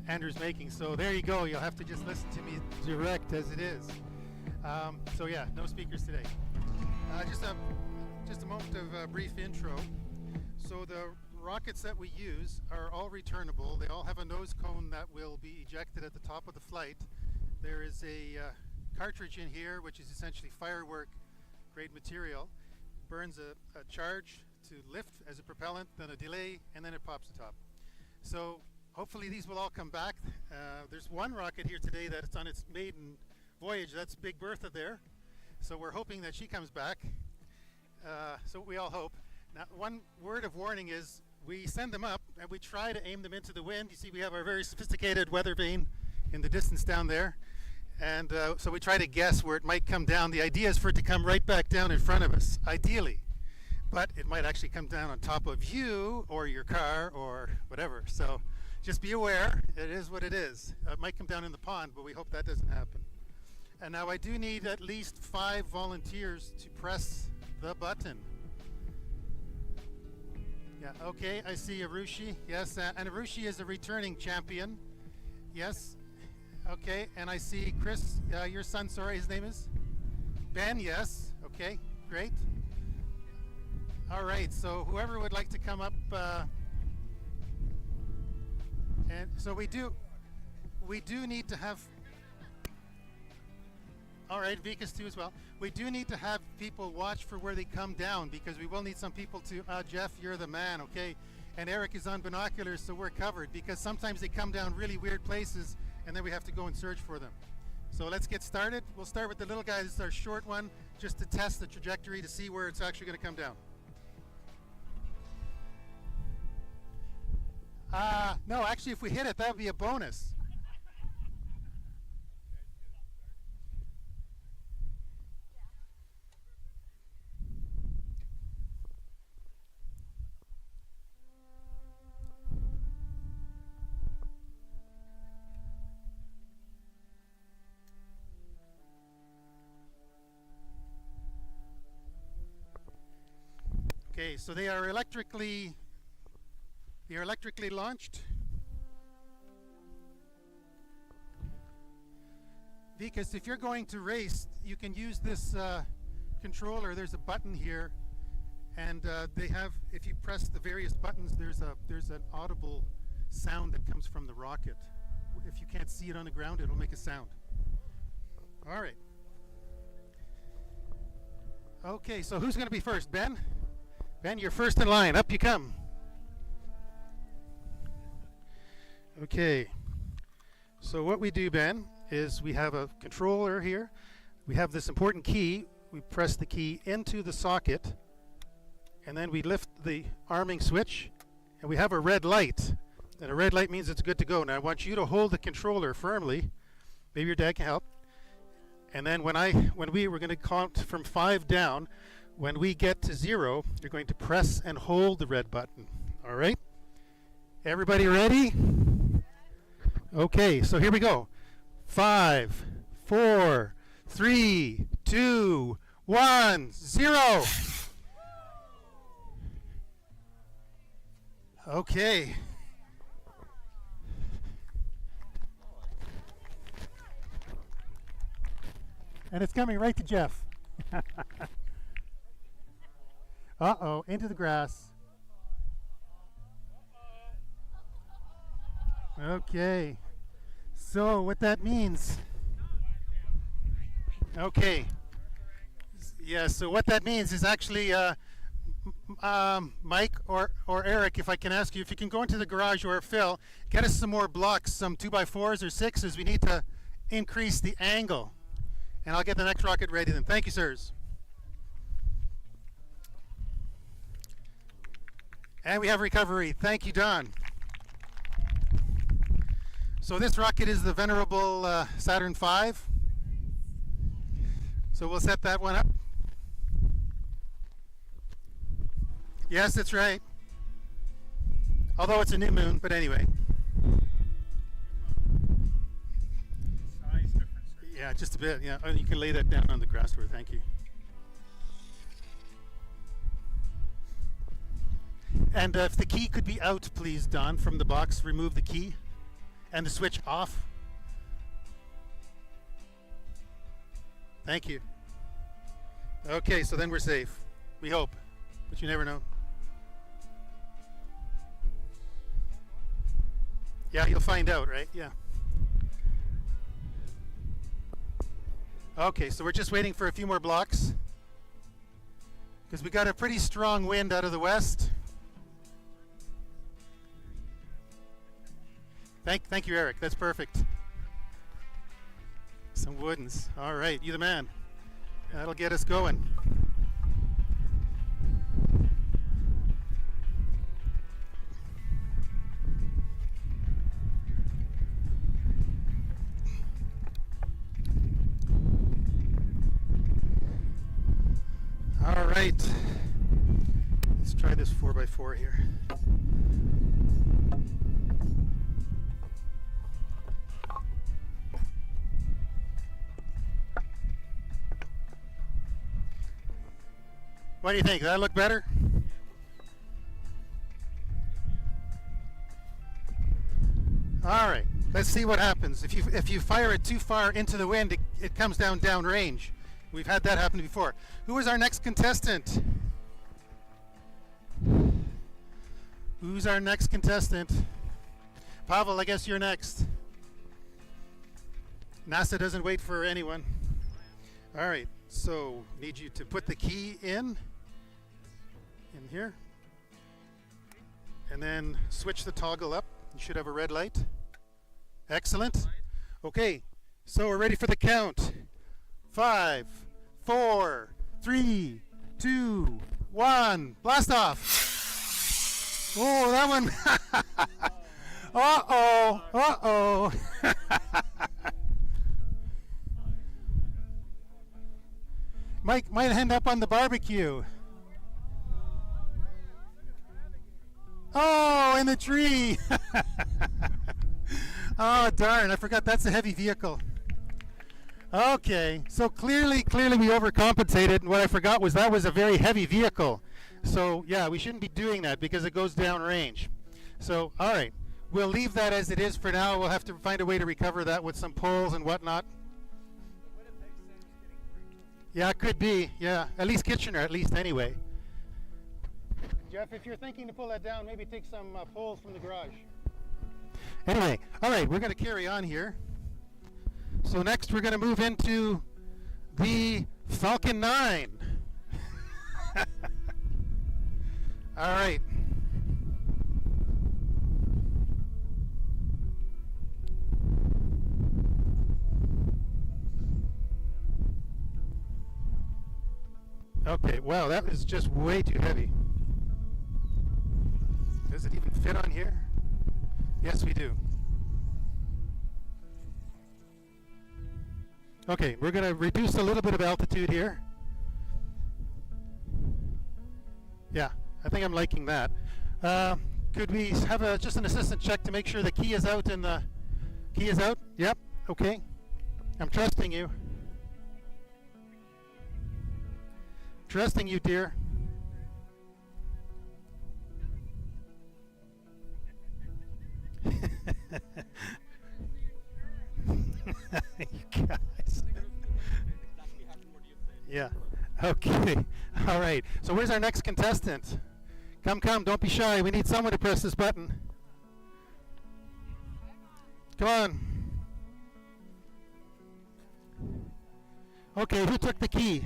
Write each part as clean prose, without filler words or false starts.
Andrew's making. So there you go. You'll have to just listen to me direct as it is. So yeah, no speakers today. Just a moment of brief intro. So the rockets that we use are all returnable. They all have a nose cone that will be ejected at the top of the flight. There is a cartridge in here, which is essentially firework grade material. Burns a charge to lift as a propellant, then a delay, and then it pops the top. So hopefully these will all come back. There's one rocket here today that's on its maiden voyage. That's Big Bertha there. So we're hoping that she comes back. So we all hope. Now, one word of warning is we send them up and we try to aim them into the wind. You see we have our very sophisticated weather vane in the distance down there. And so we try to guess where it might come down. The idea is for it to come right back down in front of us, ideally. But it might actually come down on top of you or your car or whatever. So just be aware, it is what it is. It might come down in the pond, but we hope that doesn't happen. And now I do need at least 5 volunteers to press the button. Yeah, okay, I see Arushi. Yes, and Arushi is a returning champion. Yes, okay, and I see Chris, your son, sorry, his name is? Ben, yes, okay, great. All right, so whoever would like to come up, and so we do need to have, all right, Vikas too as well. We do need to have people watch for where they come down because we will need some people to, Jeff, you're the man, okay? And Eric is on binoculars, so we're covered because sometimes they come down really weird places and then we have to go and search for them. So let's get started. We'll start with the little guy. This is our short one, just to test the trajectory to see where it's actually going to come down. No, actually, if we hit it, that would be a bonus. Okay, so they are electrically launched. Because if you're going to race, you can use this controller. There's a button here, and they have. If you press the various buttons, there's an audible sound that comes from the rocket. If you can't see it on the ground, it'll make a sound. All right. Okay, so who's going to be first, Ben? Ben, you're first in line. Up you come. Okay. So what we do, Ben, is we have a controller here. We have this important key. We press the key into the socket, and then we lift the arming switch, and we have a red light. And a red light means it's good to go. Now I want you to hold the controller firmly. Maybe your dad can help. And then we're going to count from 5 down. When we get to 0, you're going to press and hold the red button. All right? Everybody ready? Okay, so here we go. 5, 4, 3, 2, 1, 0. Okay. And it's coming right to Jeff. Uh-oh, into the grass. Okay. So what that means. Okay. Yeah, so what that means is actually Mike or Eric, if I can ask you, if you can go into the garage, or Phil, get us some more blocks, some 2x4s or 6s. We need to increase the angle. And I'll get the next rocket ready then. Thank you, sirs. And we have recovery. Thank you, Don. So this rocket is the venerable Saturn V. So we'll set that one up. Yes, that's right. Although it's a new moon, but anyway. Size difference. Yeah, just a bit. Yeah, you can lay that down on the grass floor. Thank you. And if the key could be out, please, Don, from the box. Remove the key. And the switch off. Thank you. Okay, so then we're safe. We hope, but you never know. Yeah, you'll find out, right? Yeah. Okay, so we're just waiting for a few more blocks because we got a pretty strong wind out of the west. Thank you, Eric. That's perfect. Some woodens. All right, you the man. That'll get us going. All right. Let's try this 4x4 here. What do you think? Does that look better? All right. Let's see what happens. If you fire it too far into the wind, it comes down downrange. We've had that happen before. Who is our next contestant? Who's our next contestant? Pavel, I guess you're next. NASA doesn't wait for anyone. All right. So need you to put the key in here, and then switch the toggle up. You should have a red light. Excellent. Okay, so we're ready for the count. 5, 4, 3, 2, 1. Blast off. Oh, that one. Uh-oh. Uh-oh. might end up on the barbecue. Oh, in the tree. Oh, darn. I forgot that's a heavy vehicle. Okay. So clearly we overcompensated. And what I forgot was that was a very heavy vehicle. So, yeah, we shouldn't be doing that because it goes down range. So, all right. We'll leave that as it is for now. We'll have to find a way to recover that with some poles and whatnot. Yeah, it could be. Yeah, at least Kitchener, at least anyway. Jeff, if you're thinking to pull that down, maybe take some poles from the garage. Anyway, all right, we're going to carry on here. So next we're going to move into the Falcon 9. All right. Okay, wow, that was just way too heavy. Does it even fit on here? Yes, we do. Okay, we're going to reduce a little bit of altitude here. Yeah, I think I'm liking that. Could we have just an assistant check to make sure the key is out and the key is out? Yep, okay. I'm trusting you. Trusting you, dear. You guys. Yeah. Okay. All right. So where's our next contestant? Come, don't be shy. We need someone to press this button. Come on. Okay, who took the key?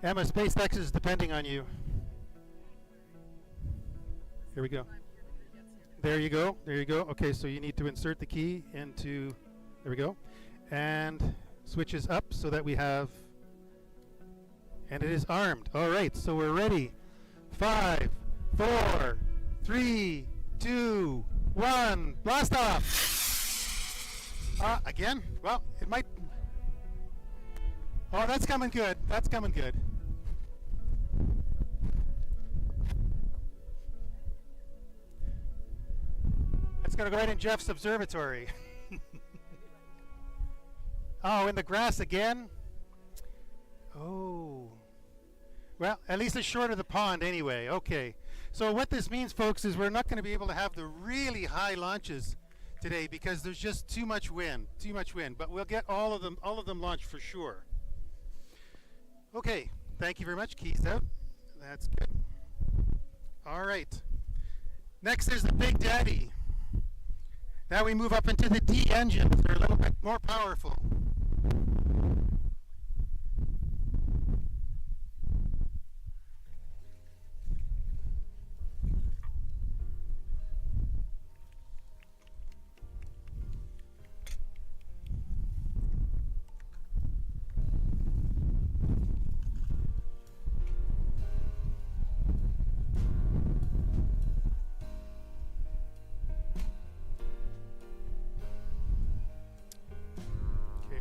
Emma, SpaceX is depending on you. Here we go. There you go. There you go. Okay, so you need to insert the key into, there we go, and switches up so that we have, and it is armed. All right, so we're ready. 5, 4, 3, 2, 1. Blast off. Again? Well, it might. Oh, that's coming good. That's coming good. It's going to go right in Jeff's observatory. Oh, in the grass again? Oh. Well, at least it's short of the pond anyway. Okay. So what this means, folks, is we're not going to be able to have the really high launches today because there's just too much wind. But we'll get all of them launched for sure. Okay. Thank you very much. Keys out. That's good. All right. Next is the Big Daddy. Now we move up into the D engines. They're a little bit more powerful.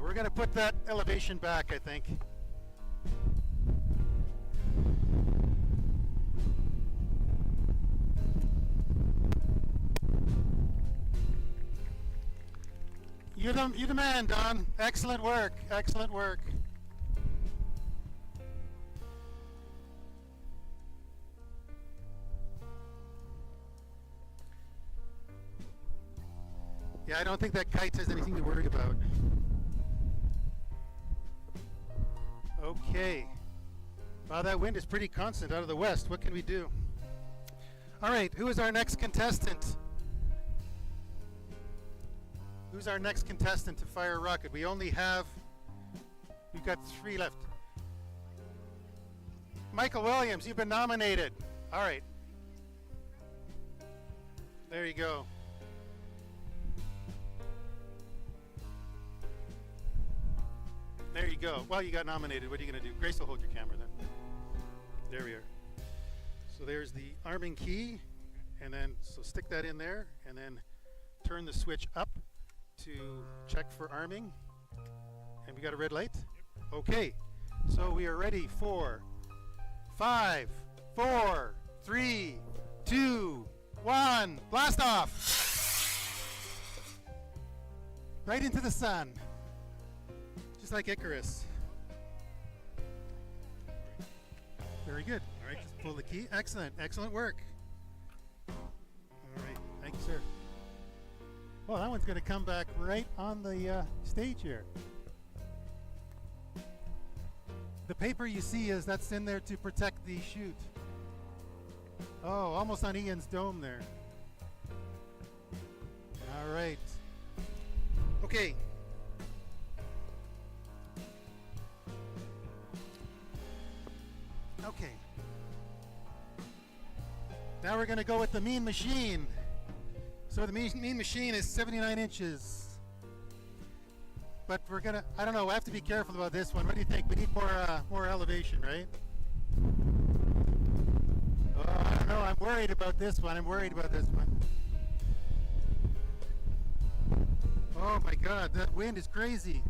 We're going to put that elevation back, I think. You the man, Don. Excellent work. Excellent work. Yeah, I don't think that kite has anything to worry about. Okay. Wow, that wind is pretty constant out of the west. What can we do? All right, who is our next contestant? Who's our next contestant to fire a rocket? We've got 3 left. Michael Williams, you've been nominated. All right. There you go. There you go. Well, you got nominated. What are you going to do? Grace will hold your camera then. There we are. So there's the arming key. And then, so stick that in there. And then turn the switch up to check for arming. And we got a red light? Okay. So we are ready for 5, 4, 3, 2, 1. Blast off! Right into the sun. Just like Icarus. Very good. All right, just pull the key. Excellent. Excellent work. All right. Thank you, sir. Well, that one's going to come back right on the stage here. The paper you see that's in there to protect the chute. Oh, almost on Ian's dome there. All right. Okay. Okay. Now we're going to go with the Mean Machine. So the Mean Machine is 79 inches. But we're going to, I don't know, I have to be careful about this one. What do you think? We need more elevation, right? Oh, I don't know. I'm worried about this one. Oh my God, that wind is crazy.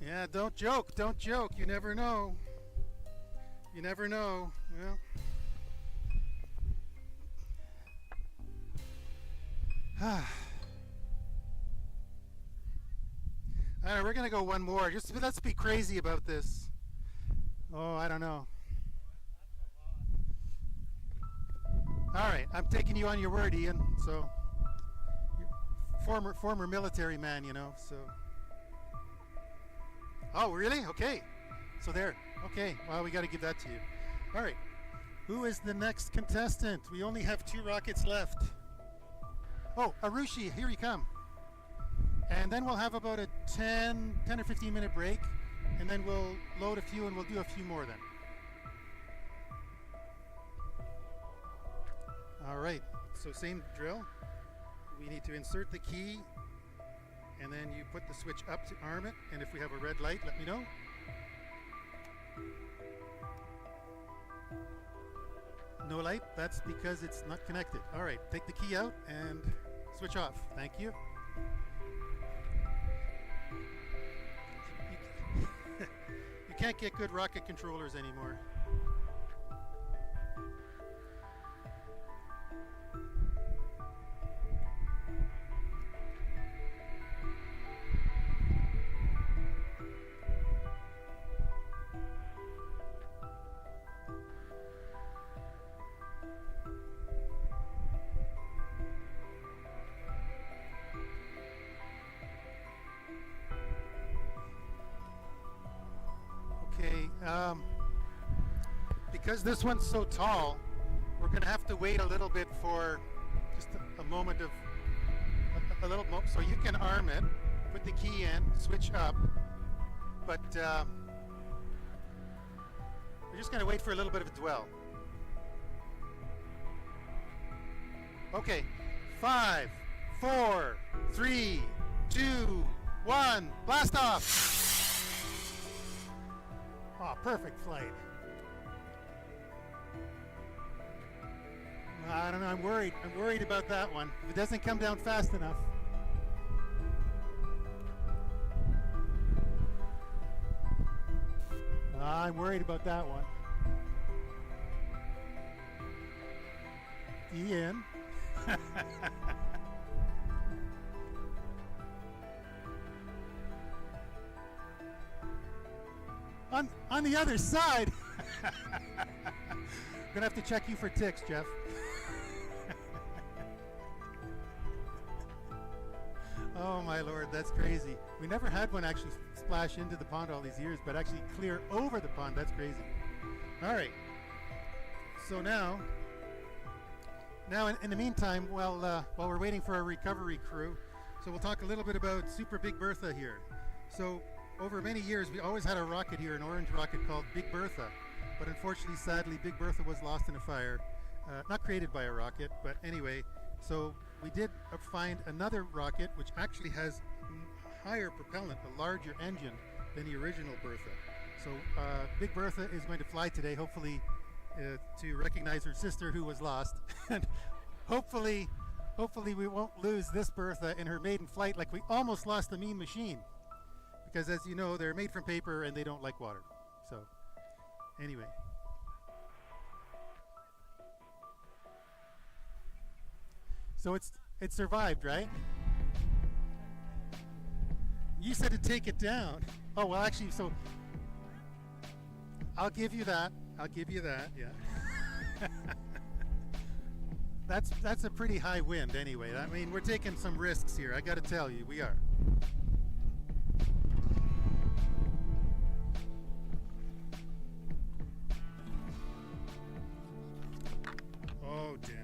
Yeah, don't joke. You never know. Well. All right, we're going to go one more. Let's be crazy about this. Oh, I don't know. All right, I'm taking you on your word, Ian. So, former military man, so. Oh, really? Okay. So there. Okay. Well, we got to give that to you. All right. Who is the next contestant? We only have 2 rockets left. Oh, Arushi, here you come. And then we'll have about a 10 or 15 minute break. And then we'll load a few and we'll do a few more then. All right. So same drill. We need to insert the key. And then you put the switch up to arm it. And if we have a red light, let me know. No light, that's because it's not connected. All right, take the key out and switch off. Thank you. You can't get good rocket controllers anymore. because this one's so tall, we're going to have to wait a little bit for just a moment of a little moment. So you can arm it, put the key in, switch up, but we're just going to wait for a little bit of a dwell. Okay, 5, 4, 3, 2, 1, blast off! Oh, perfect flight. I don't know, I'm worried about that one. If it doesn't come down fast enough. I'm worried about that one. Ian. on the other side. Gonna have to check you for ticks, Jeff. Oh my Lord, that's crazy. We never had one actually splash into the pond all these years, but actually clear over the pond. That's crazy. All right. So now in the meantime, while we're waiting for our recovery crew, so we'll talk a little bit about Super Big Bertha here. So over many years, we always had a rocket here, an orange rocket called Big Bertha, but unfortunately, sadly, Big Bertha was lost in a fire, not created by a rocket, but anyway. So we did find another rocket which actually has a higher propellant, a larger engine than the original Bertha. So Big Bertha is going to fly today, hopefully to recognize her sister who was lost. And hopefully we won't lose this Bertha in her maiden flight like we almost lost the Mean Machine. Because as you know, they're made from paper and they don't like water. So anyway. So it survived, right? You said to take it down. Oh, well, actually, so I'll give you that. Yeah. That's a pretty high wind anyway. I mean, we're taking some risks here. I got to tell you, we are. Oh, damn.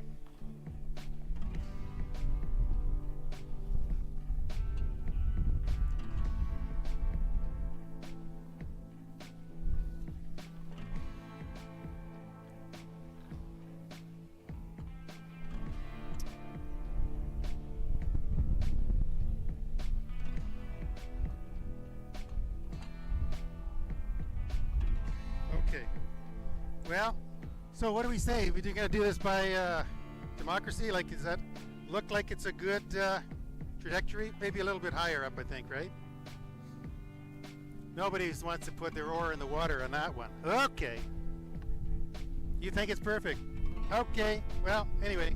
Okay. Well, so what do we say? We're going to do this by democracy? Like, does that look like it's a good trajectory? Maybe a little bit higher up, I think, right? Nobody wants to put their oar in the water on that one. Okay. You think it's perfect? Okay. Well, anyway,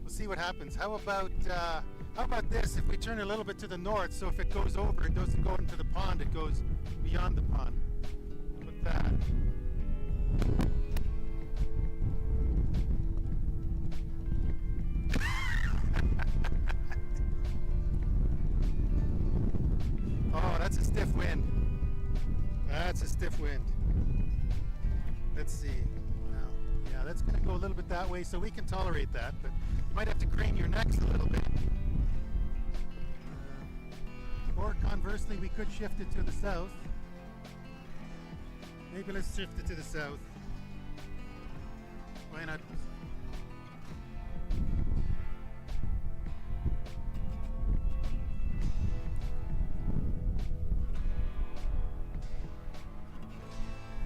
we'll see what happens. How about this? If we turn a little bit to the north, so if it goes over, it doesn't go into the pond. It goes beyond the pond. With that. Oh, that's a stiff wind. That's a stiff wind. Let's see. Now, yeah, that's going to go a little bit that way, so we can tolerate that, but you might have to crane your necks a little bit. Or conversely, we could shift it to the south. Maybe let's shift it to the south. Why not?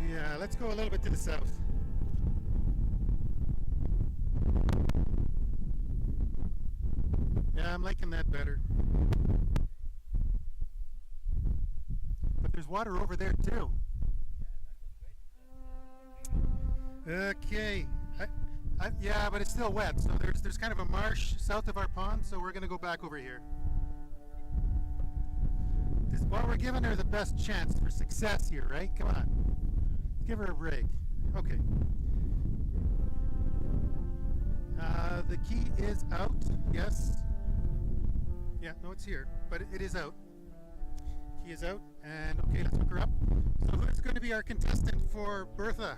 Yeah, let's go a little bit to the south. Yeah, I'm liking that better. But there's water over there too. Okay. Yeah, but it's still wet. So there's kind of a marsh south of our pond, so we're going to go back over here. Well, we're giving her the best chance for success here, right? Come on. Let's give her a break. Okay. The key is out. Yes. Yeah, no, it's here, but it is out. Key is out. And okay, let's hook her up. So who's going to be our contestant for Bertha?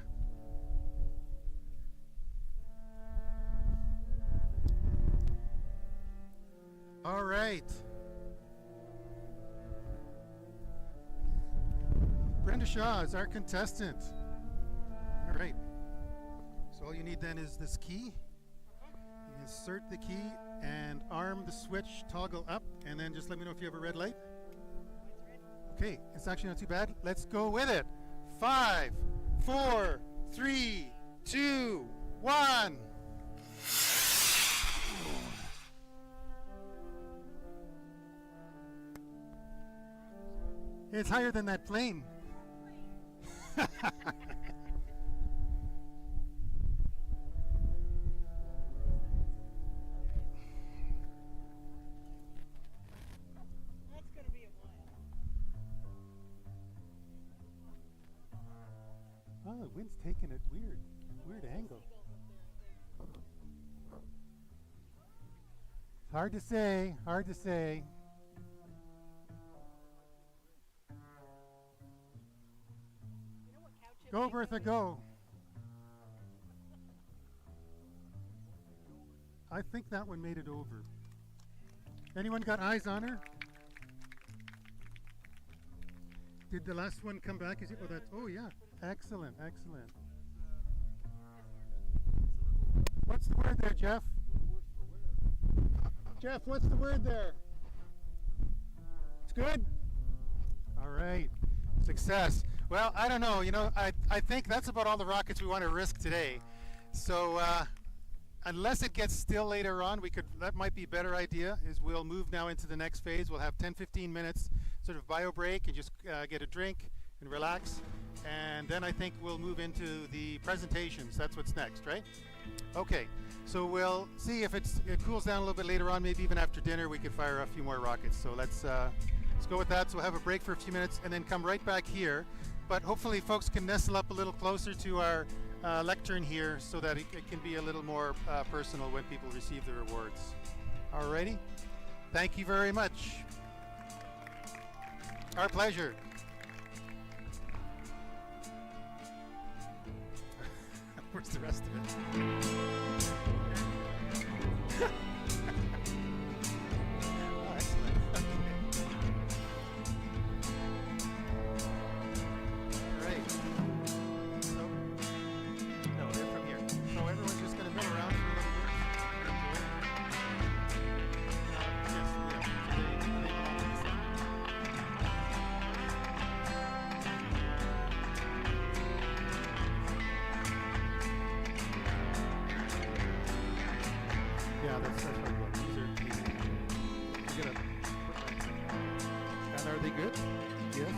All right. Brenda Shaw is our contestant. All right. So all you need then is this key. You insert the key and arm the switch, toggle up, and then just let me know if you have a red light. Okay, it's actually not too bad. Let's go with it. 5, 4, 3, 2, 1. It's higher than that plane. Oh, the wind's taking it weird angle. Hard to say, hard to say. Go, Bertha, go. I think that one made it over. Anyone got eyes on her? Did the last one come back? Is it? Oh, that. Oh, yeah. Excellent, excellent. What's the word there, Jeff? Jeff, what's the word there? It's good? All right. Success. Well, I don't know. You know, I think that's about all the rockets we want to risk today. So unless it gets still later on, that might be a better idea, is we'll move now into the next phase. We'll have 10-15 minutes sort of bio break and just get a drink and relax. And then I think we'll move into the presentations. That's what's next, right? Okay, so we'll see if it cools down a little bit later on. Maybe even after dinner we could fire a few more rockets. So let's go with that. So we'll have a break for a few minutes and then come right back here. But hopefully folks can nestle up a little closer to our lectern here so that it can be a little more personal when people receive the rewards. Alrighty, thank you very much. Our pleasure. Where's the rest of it? Oh, excellent. Okay. All right. So, no, they're from here. So everyone's just going to mill around for a little bit. Yes, yeah. So they belong to the same. Yeah, that's right. These are I'm gonna put my, and are they good? Yes.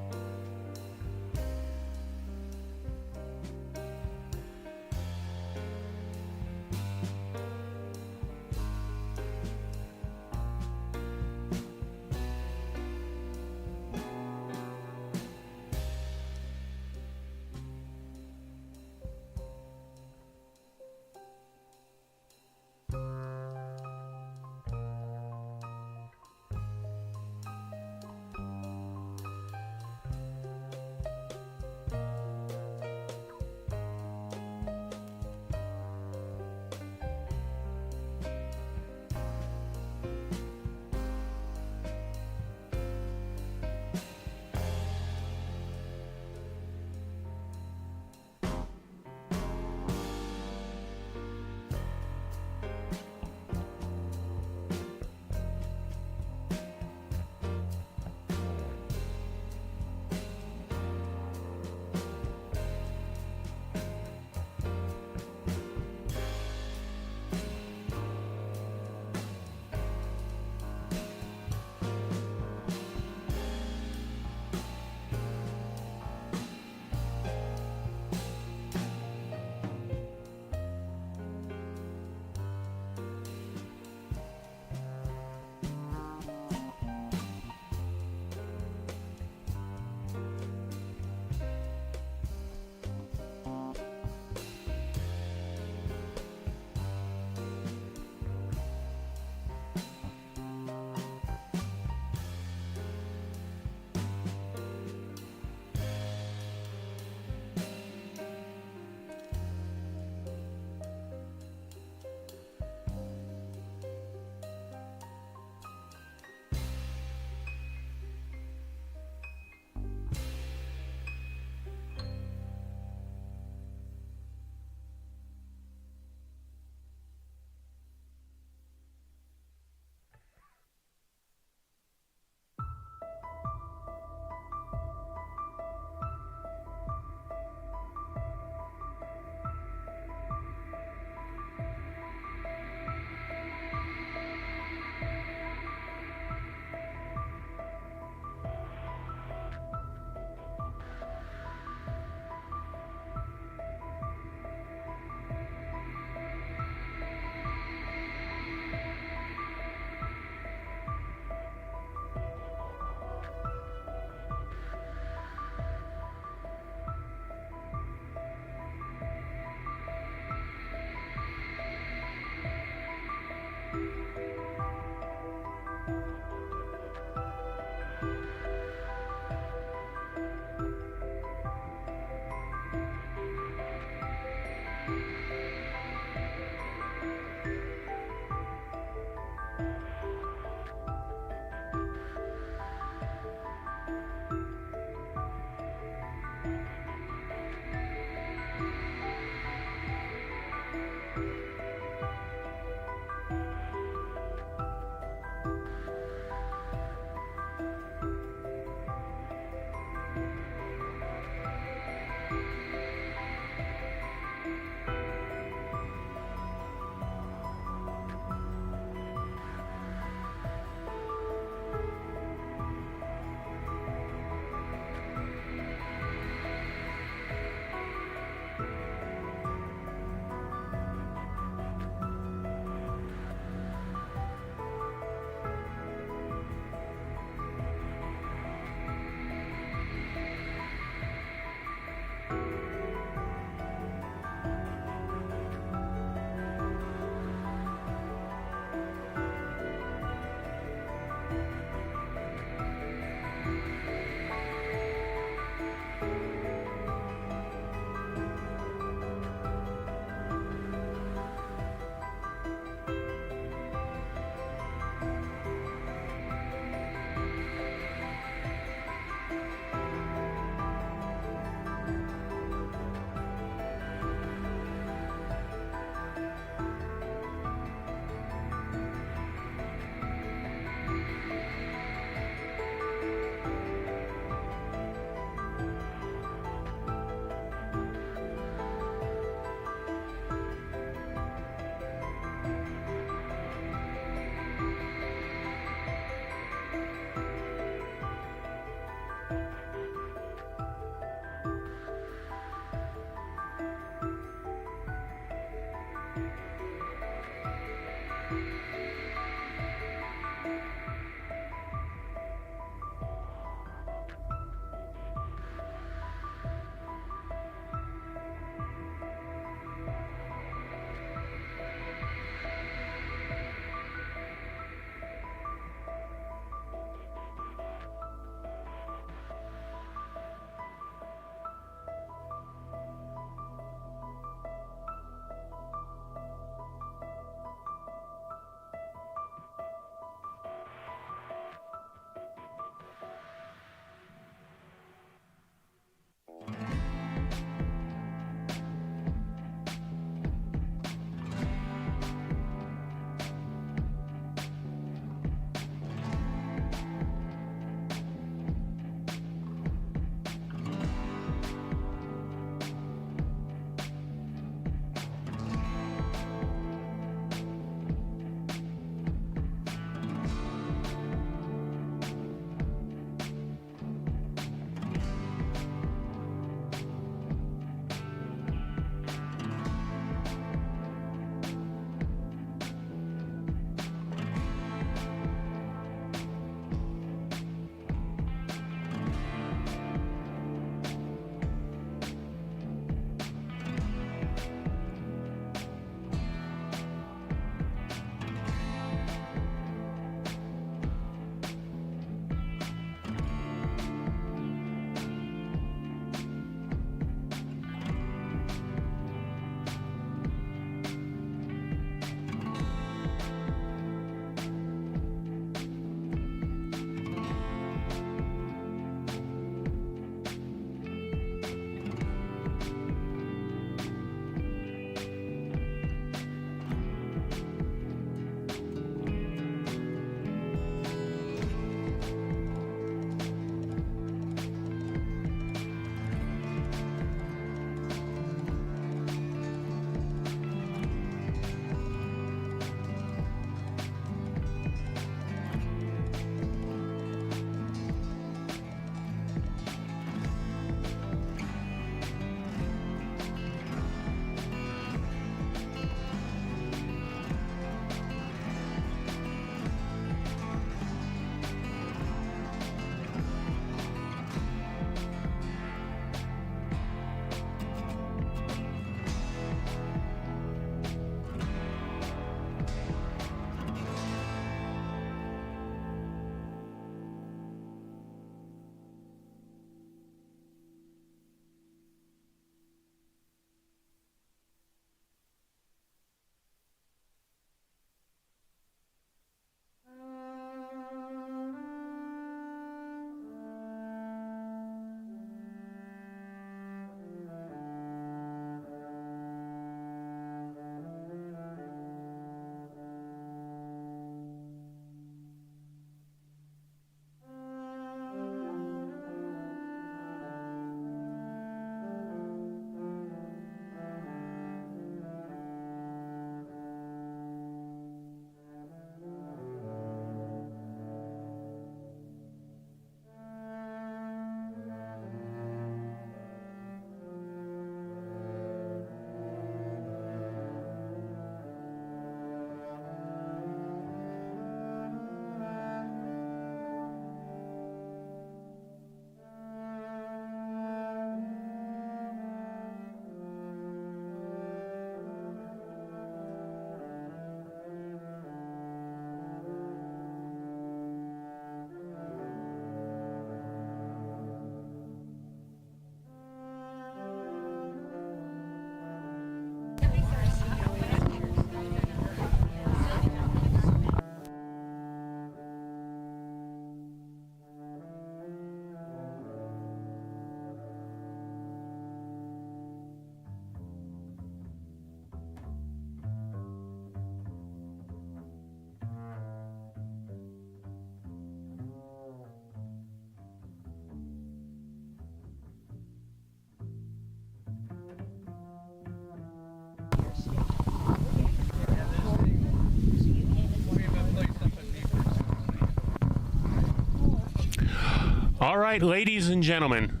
All right, ladies and gentlemen,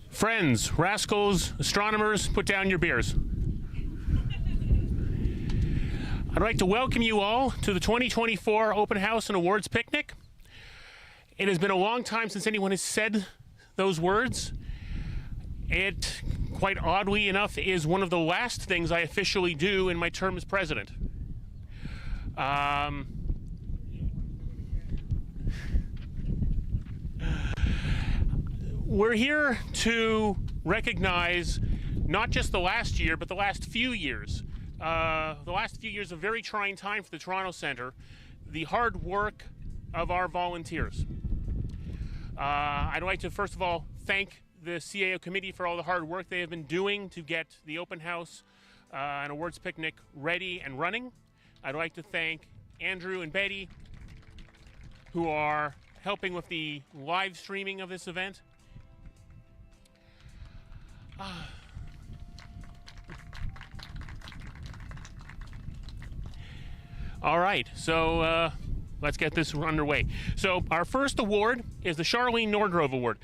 friends, rascals, astronomers, put down your beers. I'd like to welcome you all to the 2024 Open House and Awards Picnic. It has been a long time since anyone has said those words. It, quite oddly enough, is one of the last things I officially do in my term as president. We're here to recognize not just the last year, but the last few years. The last few years, a very trying time for the Toronto Centre, the hard work of our volunteers. I'd like to first of all thank the CAO committee for all the hard work they have been doing to get the open house and awards picnic ready and running. I'd like to thank Andrew and Betty, who are helping with the live streaming of this event. All right, so let's get this underway. So our first award is the Charlene Nordgrove Award.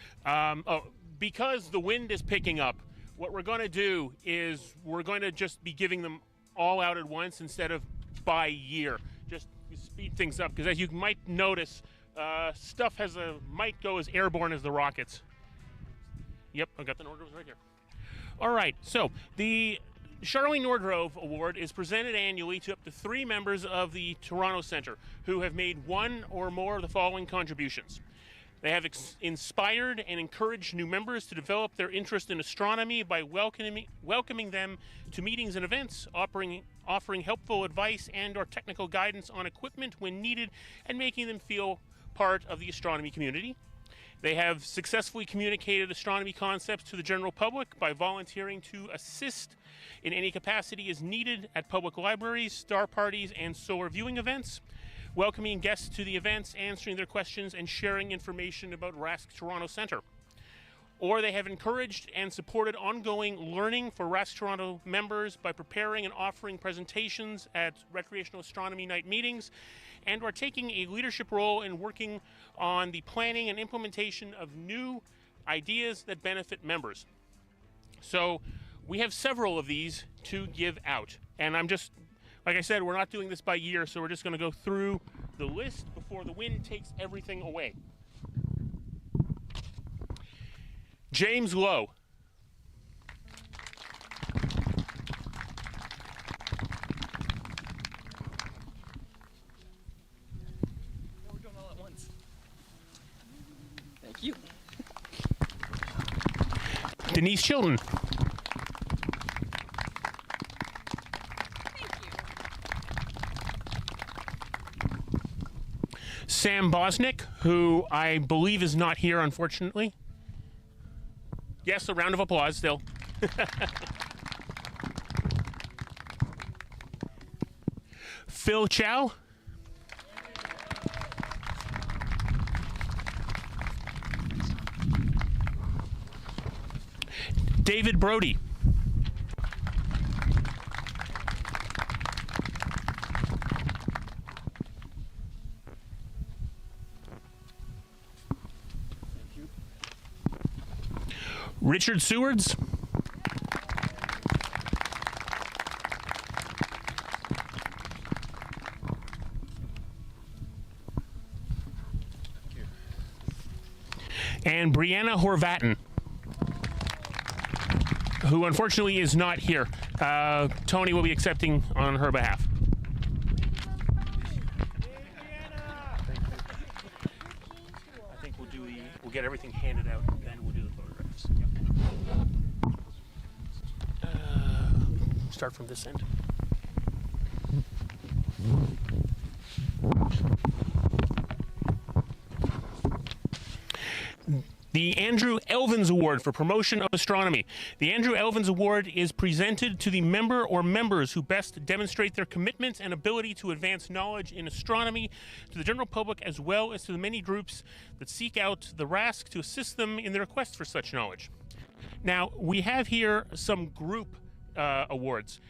Because the wind is picking up, what we're going to do is we're going to just be giving them all out at once instead of by year. Just to speed things up, because as you might notice, stuff might go as airborne as the rockets. Yep, I've got the Nordgroves right here. All right, so the Charlene Nordgrove Award is presented annually to up to 3 members of the Toronto Centre who have made one or more of the following contributions. They have inspired and encouraged new members to develop their interest in astronomy by welcoming them to meetings and events, offering helpful advice and/or technical guidance on equipment when needed, and making them feel part of the astronomy community. They have successfully communicated astronomy concepts to the general public by volunteering to assist in any capacity as needed at public libraries, star parties, and solar viewing events, welcoming guests to the events, answering their questions, and sharing information about RASC Toronto Centre. Or they have encouraged and supported ongoing learning for RASC Toronto members by preparing and offering presentations at recreational astronomy night meetings, and are taking a leadership role in working on the planning and implementation of new ideas that benefit members. So we have several of these to give out. And like I said, we're not doing this by year, so we're just going to go through the list before the wind takes everything away. James Lowe. We're doing all at once. Thank you. Denise Chilton. Sam Bosnick, who I believe is not here, unfortunately. Yes, a round of applause still. Phil Chow. David Brody. Richard Sewards. And Brianna Horvatin, who unfortunately is not here. Tony will be accepting on her behalf. I think we'll get everything handed out, and then we'll do the photographs. Start from this end. The Andrew Elvins Award for Promotion of Astronomy. The Andrew Elvins Award is presented to the member or members who best demonstrate their commitment and ability to advance knowledge in astronomy to the general public, as well as to the many groups that seek out the RASC to assist them in their quest for such knowledge. Now, we have here some group awards.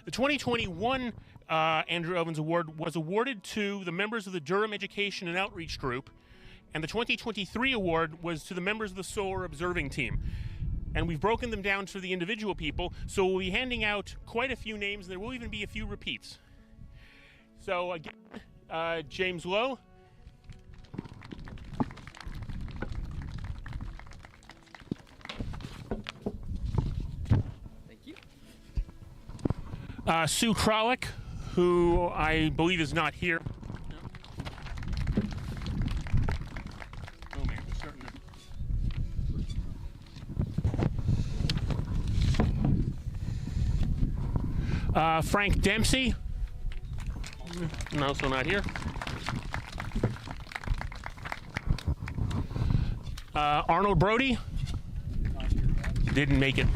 The 2021 Andrew Evans Award was awarded to the members of the Durham Education and Outreach Group, and the 2023 award was to the members of the Solar Observing Team. And we've broken them down to the individual people, so we'll be handing out quite a few names, and there will even be a few repeats. So again, James Lowe. Thank you. Sue Kralik, who I believe is not here. Oh man, we're starting to... Frank Dempsey. No, so not here. Arnold Brody. Didn't make it.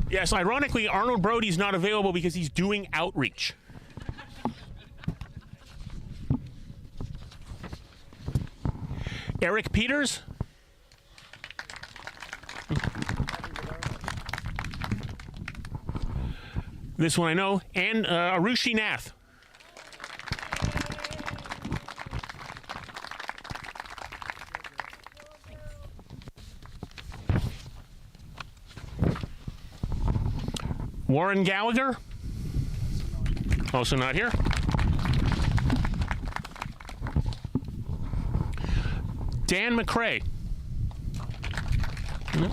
Yes, ironically, Arnold Brody's not available because he's doing outreach. Eric Peters. This one I know. And Arushi Nath. Warren Gallagher. Also not here. Dan McCrae. No.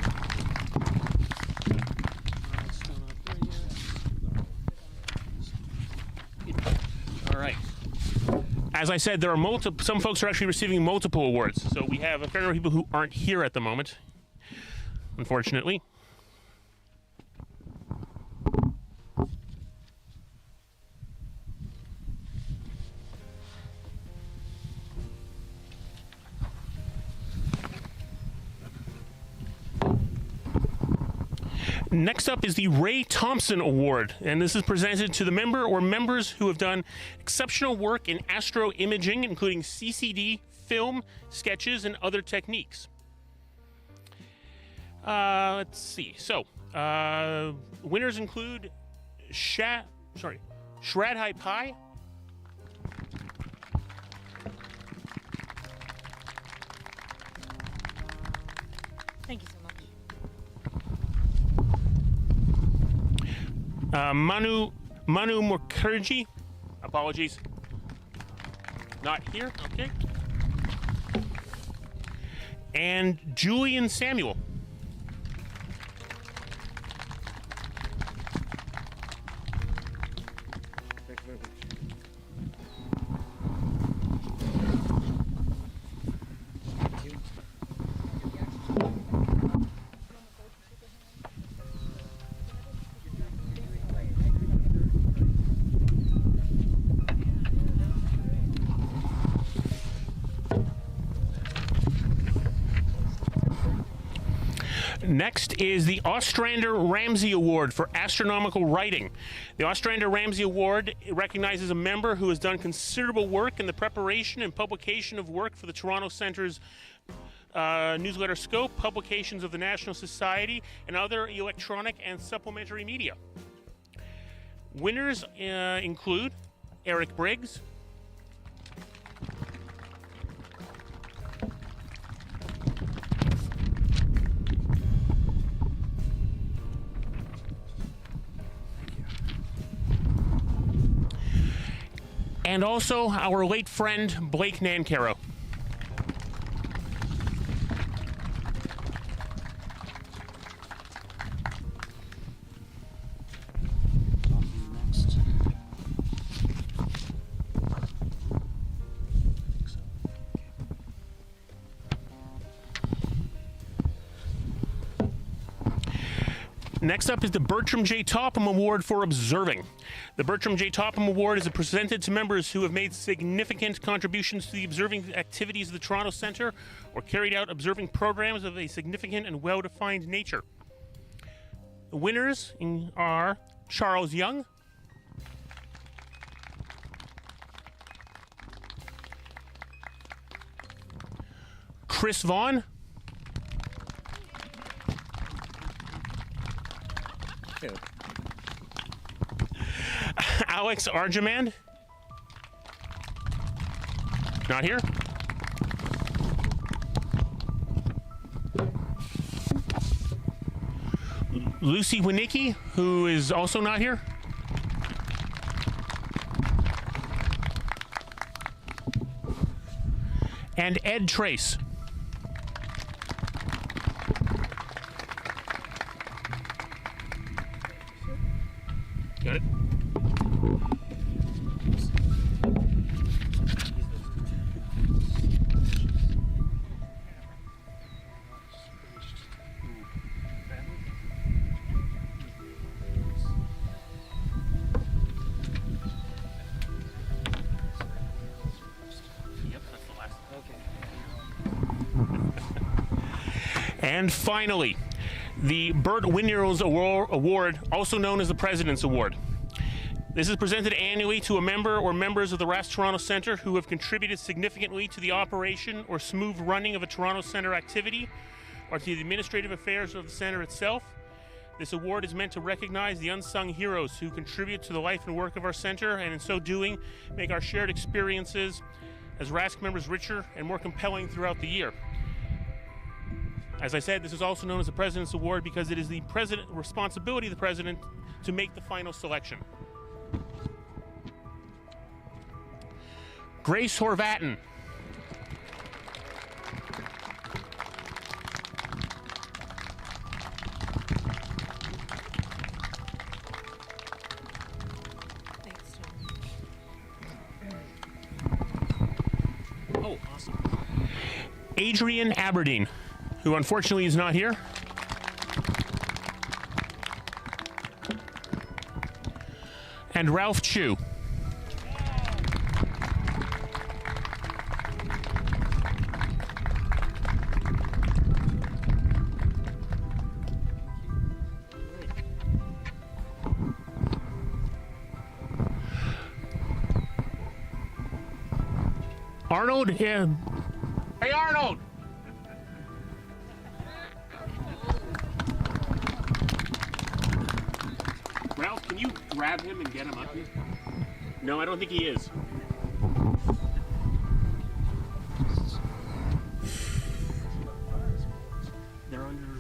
All right. As I said, there are some folks are actually receiving multiple awards. So we have a fair number of people who aren't here at the moment, unfortunately. Next up is the Ray Thompson Award, and this is presented to the member or members who have done exceptional work in astro imaging, including CCD, film, sketches, and other techniques. Let's see. So, winners include Shradhai Pai, Thank you so much. Manu Mukherjee, apologies, not here, okay. And Julian Samuel. Thank you very much. Next is the Ostrander-Ramsey Award for Astronomical Writing. The Ostrander-Ramsey Award recognizes a member who has done considerable work in the preparation and publication of work for the Toronto Centre's newsletter Scope, publications of the National Society, and other electronic and supplementary media. Winners include Eric Briggs, and also our late friend Blake Nancaro. Next up is the Bertram J. Topham Award for Observing. The Bertram J. Topham Award is presented to members who have made significant contributions to the observing activities of the Toronto Centre or carried out observing programs of a significant and well-defined nature. The winners are Charles Young, Chris Vaughn, Alex Arjamand? Not here? Lucy Winicki, who is also not here? And Ed Trace. Got it. Yep, that's the last. And finally, the Bert Winierls Award, also known as the President's Award. This is presented annually to a member or members of the RAS Toronto Centre who have contributed significantly to the operation or smooth running of a Toronto Centre activity or to the administrative affairs of the Centre itself. This award is meant to recognize the unsung heroes who contribute to the life and work of our Centre, and in so doing, make our shared experiences as RASC members richer and more compelling throughout the year. As I said, this is also known as the President's Award because it is the responsibility of the President to make the final selection. Grace Horvatin. Thanks, Tom. Oh, awesome. Adrian Aberdeen, who unfortunately is not here. And Ralph Chu. Arnold, yeah. Hey, Arnold! Ralph, can you grab him and get him up here? No, I don't think he is. They're under the...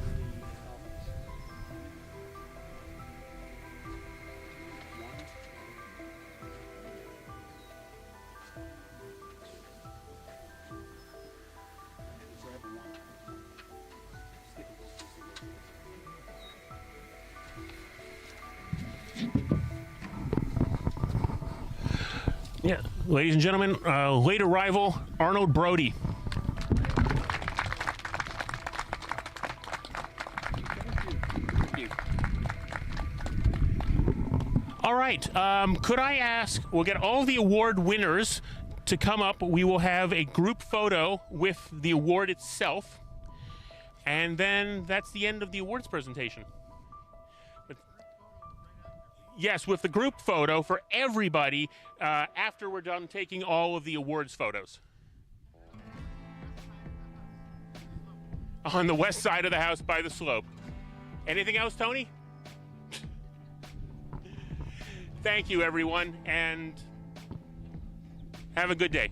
Yeah, ladies and gentlemen, late arrival, Arnold Brody. All right, could I ask, we'll get all the award winners to come up. We will have a group photo with the award itself, and then that's the end of the awards presentation. Yes, with the group photo for everybody after we're done taking all of the awards photos. On the west side of the house by the slope. Anything else, Tony? Thank you, everyone, and have a good day.